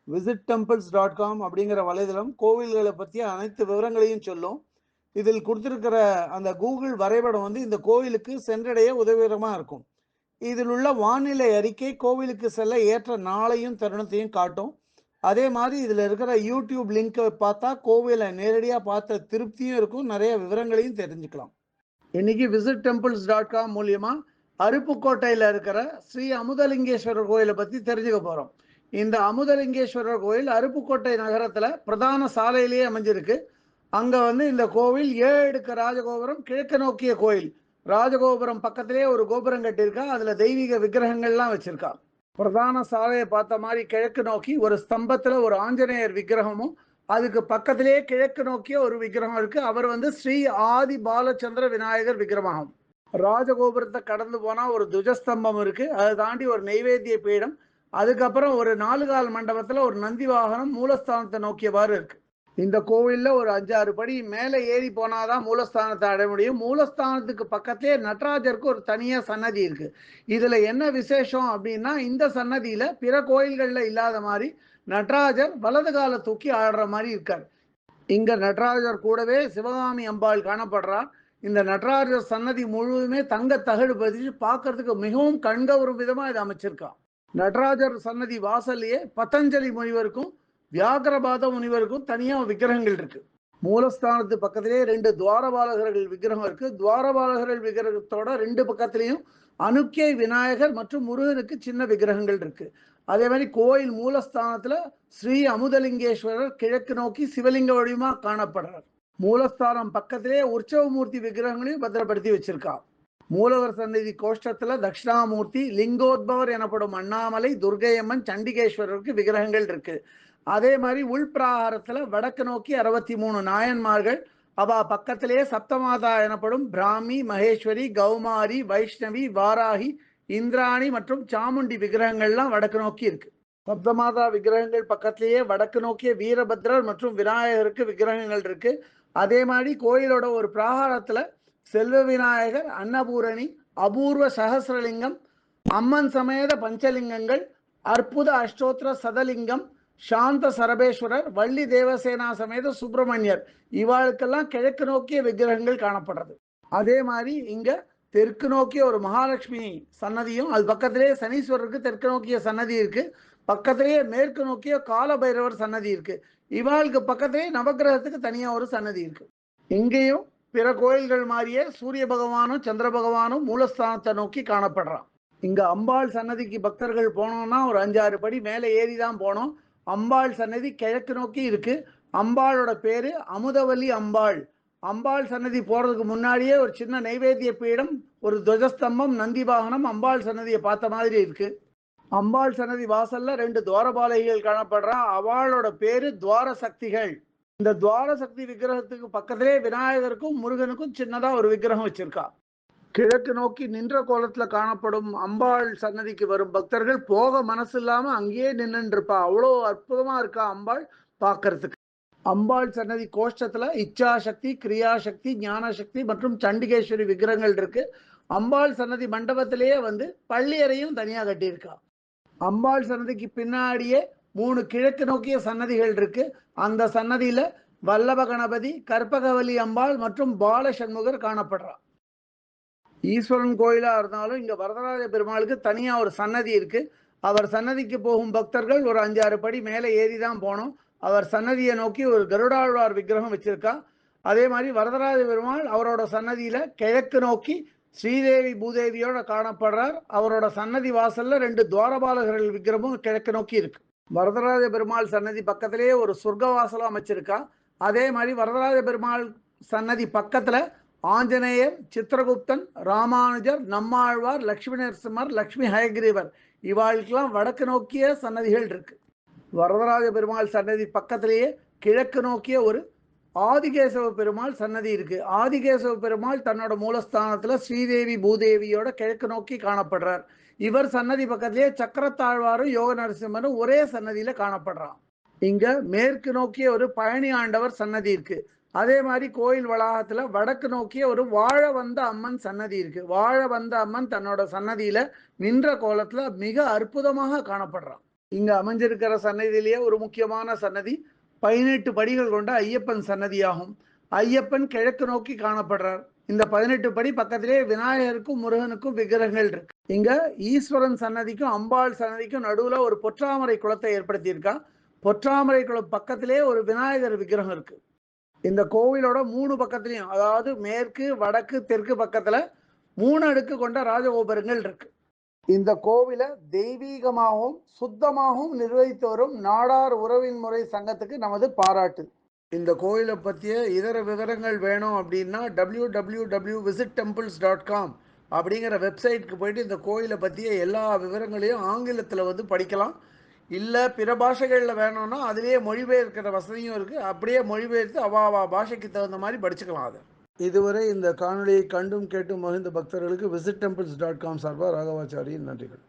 visittemples.com அப்படிங்கிற வலைதளம் கோவில்களை பற்றிய அனைத்து விவரங்களையும் சொல்லும். இதில் கொடுத்திருக்கிற அந்த கூகுள் வரைபடம் வந்து இந்த கோவிலுக்கு சென்றடைய உதவிகரமாக இருக்கும். இதில் உள்ள வானிலை அறிக்கை கோவிலுக்கு செல்ல ஏற்ற நாளையும் தருணத்தையும் காட்டும். அதே மாதிரி இதில் இருக்கிற யூடியூப் லிங்கை பார்த்தா கோவிலை நேரடியாக பார்த்த திருப்தியும் இருக்கும், நிறைய விவரங்களையும் தெரிஞ்சுக்கலாம். இன்னைக்கு visittemples.com மூலியமா அருப்புக்கோட்டையில் இருக்கிற ஸ்ரீ அமுதலிங்கேஸ்வரர் கோயிலை பற்றி தெரிஞ்சுக்க போகிறோம். இந்த அமுதலிங்கேஸ்வரர் கோயில் அருப்புக்கோட்டை நகரத்தில் பிரதான சாலையிலேயே அமைஞ்சிருக்கு. அங்கே வந்து இந்த கோவில் 7 அடுக்கு ராஜகோபுரம், கிழக்கு நோக்கிய கோயில். ராஜகோபுரம் பக்கத்திலே ஒரு கோபுரம் கட்டியிருக்கா, அதில் தெய்வீக விக்கிரகங்கள்லாம் வச்சிருக்கா. பிரதான சாலையை பார்த்த மாதிரி கிழக்கு நோக்கி ஒரு ஸ்தம்பத்தில் ஒரு ஆஞ்சநேயர் விக்கிரகமும், அதுக்கு பக்கத்திலே கிழக்கு நோக்கிய ஒரு விக்கிரகம் இருக்கு. அவர் வந்து ஸ்ரீ ஆதி பாலச்சந்திர விநாயகர் விக்கிரமாகும். ராஜகோபுரத்தை கடந்து போனா ஒரு துஜஸ்தம்பம் இருக்கு, அதை தாண்டி ஒரு நெய்வேத்திய பீடம், அதுக்கப்புறம் ஒரு 4 கால் மண்டபத்துல ஒரு நந்தி வாகனம் மூலஸ்தானத்தை நோக்கியவாறு இருக்கு. இந்த கோவில்ல ஒரு 5-6 படி மேலே ஏறி போனாதான் மூலஸ்தானத்தை அடைய முடியும். மூலஸ்தானத்துக்கு பக்கத்திலே நடராஜருக்கு ஒரு தனியா சன்னதி இருக்கு. இதுல என்ன விசேஷம் அப்படின்னா, இந்த சன்னதியில பிற கோயில்கள்ல இல்லாத மாதிரி நடராஜர் வலது காலை தூக்கி ஆடுற மாதிரி இருக்கார். இங்க நடராஜர் கூடவே சிவகாமி அம்பாள் காணப்படுறார். இந்த நடராஜர் சன்னதி முழுவதுமே தங்க தகடு பதிச்சு பார்க்கறதுக்கு மிகவும் கண்கவரும் விதமா இதை அமைச்சிருக்கான். நடராஜர் சன்னதி வாசல்லையே பதஞ்சலி முனிவருக்கும் வியாகரபாத முனிவருக்கும் தனியா விக்கிரகங்கள் இருக்கு. மூலஸ்தானத்து பக்கத்திலே 2 துவாரபாலகர்கள் விக்கிரகம் இருக்கு. துவாரபாலகர்கள் விக்கிரகத்தோட 2 பக்கத்திலையும் அனுக்கை விநாயகர் மற்றும் முருகனுக்கு சின்ன விக்கிரகங்கள் இருக்கு. அதே மாதிரி கோயில் மூலஸ்தானத்துல ஸ்ரீ அமுதலிங்கேஸ்வரர் கிழக்கு நோக்கி சிவலிங்க வடிவமா காணப்படுறார். மூலஸ்தானம் பக்கத்திலே உற்சவமூர்த்தி விக்கிரகங்களையும் பத்திரப்படுத்தி வச்சிருக்கா. மூலவர் சன்னதி கோஷ்டத்துல தட்சிணாமூர்த்தி, லிங்கோத்பவர் எனப்படும் அண்ணாமலை, துர்க்கையம்மன், சண்டிகேஸ்வரருக்கு விக்கிரகங்கள் இருக்கு. அதே மாதிரி உள்பிராகாரத்துல வடக்கு நோக்கி 63 நாயன்மார்கள், அவ பக்கத்திலேயே சப்தமாதா எனப்படும் பிராமி, மகேஸ்வரி, கௌமாரி, வைஷ்ணவி, வாராகி, இந்திராணி மற்றும் சாமுண்டி விக்கிரகங்கள்லாம் வடக்கு நோக்கி இருக்கு. சப்தமாதா விக்கிரகங்கள் பக்கத்திலேயே வடக்கு நோக்கிய வீரபத்ரர் மற்றும் விநாயகருக்கு விக்கிரகங்கள் இருக்கு. அதே மாதிரி கோயிலோட ஒரு பிராகாரத்துல செல்வ விநாயகர், அன்னபூரணி, அபூர்வ சகசிரலிங்கம், அம்மன் சமேத பஞ்சலிங்கங்கள், அற்புத அஷ்டோத்திர சதலிங்கம், சாந்த சரபேஸ்வரர், வள்ளி தேவசேனா சமேத சுப்பிரமணியர், இவாளுக்கெல்லாம் கிழக்கு நோக்கிய விக்கிரகங்கள் காணப்படுறது. அதே மாதிரி இங்க தெற்கு நோக்கிய ஒரு மகாலட்சுமி சன்னதியும், அது பக்கத்திலே சனீஸ்வரருக்கு தெற்கு நோக்கிய சன்னதி இருக்கு. பக்கத்திலேயே மேற்கு நோக்கிய கால பைரவர் சன்னதி இருக்கு. இவாளுக்கு பக்கத்திலே நவகிரகத்துக்கு தனியா ஒரு சன்னதி இருக்கு. இங்கேயும் பிற கோயில்கள் மாதிரியே சூரிய பகவானும் சந்திர பகவானும் மூலஸ்தானத்தை நோக்கி காணப்படுறான். இங்க அம்பாள் சன்னதிக்கு பக்தர்கள் போனோம்னா ஒரு 5-6 படி மேலே ஏறி தான் போனோம். அம்பாள் சன்னதி கிழக்கு நோக்கி இருக்கு. அம்பாளோட பேரு அமுதவல்லி அம்பாள். அம்பாள் சன்னதி போறதுக்கு முன்னாடியே ஒரு சின்ன நைவேத்திய பீடம், ஒரு துவஜஸ்தம்பம், நந்தி வாகனம் அம்பாள் சன்னதியை பார்த்த மாதிரி இருக்கு. அம்பாள் சன்னதி வாசல்ல 2 துவாரபாலகிகள் காணப்படுறா. அவளோட பேரு துவார சக்திகள். இந்த துவார சக்தி விக்கிரகத்துக்கு பக்கத்திலே விநாயகருக்கும் முருகனுக்கும் சின்னதா ஒரு விக்கிரகம் வச்சிருக்கா. கிழக்கு நோக்கி நின்ற கோலத்துல காணப்படும் அம்பாள் சன்னதிக்கு வரும் பக்தர்கள் போக மனசு இல்லாம அங்கேயே நின்று இருப்பா. அவ்வளோ அற்புதமா இருக்கா அம்பாள் பார்க்கறதுக்கு. அம்பாள் சன்னதி கோஷ்டத்துல இச்சாசக்தி, கிரியாசக்தி, ஞானசக்தி மற்றும் சண்டிகேஸ்வரி விக்கிரகங்கள் இருக்கு. அம்பாள் சன்னதி மண்டபத்திலேயே வந்து பள்ளியறையும் தனியா கட்டியிருக்கா. அம்பாள் சன்னதிக்கு பின்னாடியே 3 கிழக்கு நோக்கிய சன்னதிகள் இருக்கு. அந்த சன்னதியில வல்லப கணபதி, கற்பகவல்லி அம்பாள் மற்றும் பால சண்முகர் காணப்படுறா. ஈஸ்வரன் கோயிலா இருந்தாலும் இங்க வரதராஜ பெருமாளுக்கு தனியா ஒரு சன்னதி இருக்கு. அவர் சன்னதிக்கு போகும் பக்தர்கள் ஒரு 5-6 படி மேலே ஏறி தான் போனோம். அவர் சன்னதியை நோக்கி ஒரு கருடாழ்வார் விக்கிரகம் வச்சிருக்கா. அதே மாதிரி வரதராஜ பெருமாள் அவரோட சன்னதியில கிழக்கு நோக்கி ஸ்ரீதேவி பூதேவியோட காணப்படுறார். அவரோட சன்னதி வாசல்ல 2 துவாரபாலகர்கள் விக்கிரமும் கிழக்கு நோக்கி இருக்கு. வரதராஜ பெருமாள் சன்னதி பக்கத்திலேயே ஒரு சொர்க்க வாசலும் அமைச்சிருக்கா. அதே மாதிரி வரதராஜ பெருமாள் சன்னதி பக்கத்துல ஆஞ்சநேயர், சித்திரகுப்தன், ராமானுஜர், நம்மாழ்வார், லட்சுமி நரசிம்மர், லட்சுமி ஹயக்ரீவர், இவாளுக்கெல்லாம் வடக்கு நோக்கிய சன்னதிகள் இருக்கு. வரதராஜ பெருமாள் சன்னதி பக்கத்திலேயே கிழக்கு நோக்கிய ஒரு ஆதிகேசவ பெருமாள் சன்னதி இருக்கு. ஆதிகேசவ பெருமாள் தன்னோட மூலஸ்தானத்துல ஸ்ரீதேவி பூதேவியோட கிழக்கு நோக்கி காணப்படுறார். இவர் சன்னதி பக்கத்திலேயே சக்கரத்தாழ்வாரும் யோக நரசிம்மரும் ஒரே சன்னதியில காணப்படுறான். இங்க மேற்கு நோக்கிய ஒரு பழனி ஆண்டவர் சன்னதி இருக்கு. அதே மாதிரி கோயில் வளாகத்துல வடக்கு நோக்கிய ஒரு வாழ வந்த அம்மன் சன்னதி இருக்கு. வாழ வந்த அம்மன் தன்னோட சன்னதியில நின்ற கோலத்துல மிக அற்புதமாக காணப்படுறான். இங்க அமைஞ்சிருக்கிற சன்னதியிலேயே ஒரு முக்கியமான சன்னதி 18 படிகள் கொண்ட ஐயப்பன் சன்னதியாகும். ஐயப்பன் கிழக்கு நோக்கி காணப்படுறார். இந்த 18 படி பக்கத்திலே விநாயகருக்கும் முருகனுக்கும் விக்கிரகங்கள் இருக்கு. இங்க ஈஸ்வரன் சன்னதிக்கும் அம்பாள் சன்னதிக்கும் நடுவுல ஒரு பொற்றாமரை குளத்தை ஏற்படுத்தியிருக்கா. பொற்றாமரை குளம் பக்கத்திலே ஒரு விநாயகர் விக்கிரகம் இருக்கு. இந்த கோவிலோட 3 பக்கத்துலயும், அதாவது மேற்கு, வடக்கு, தெற்கு பக்கத்துல 3 அடுக்கு கொண்ட ராஜகோபுரங்கள் இருக்கு. இந்த கோவிலை தெய்வீகமாகவும் சுத்தமாகவும் நிர்வகித்து வரும் நாடார் உறவின் முறை சங்கத்துக்கு நமது பாராட்டு. இந்த கோயிலை பற்றிய இதர விவரங்கள் வேணும் அப்படின்னா www.visittemples.com அப்படிங்கிற வெப்சைட்டுக்கு போயிட்டு இந்த கோயிலை பற்றிய எல்லா விவரங்களையும் ஆங்கிலத்தில் வந்து படிக்கலாம். இல்லை பிற பாஷைகளில் வேணும்னா அதிலேயே மொழிபெயர்க்கிற வசதியும் இருக்குது. அப்படியே மொழிபெயர்த்து அவாவா பாஷைக்கு தகுந்த மாதிரி படிச்சுக்கலாம் அதை. இதுவரை இந்த காணொலியை கண்டும் கேட்டும் மகிழ்ந்த பக்தர்களுக்கு visit temples.com சார்பாக ராகவாச்சாரியின் நன்றிகள்.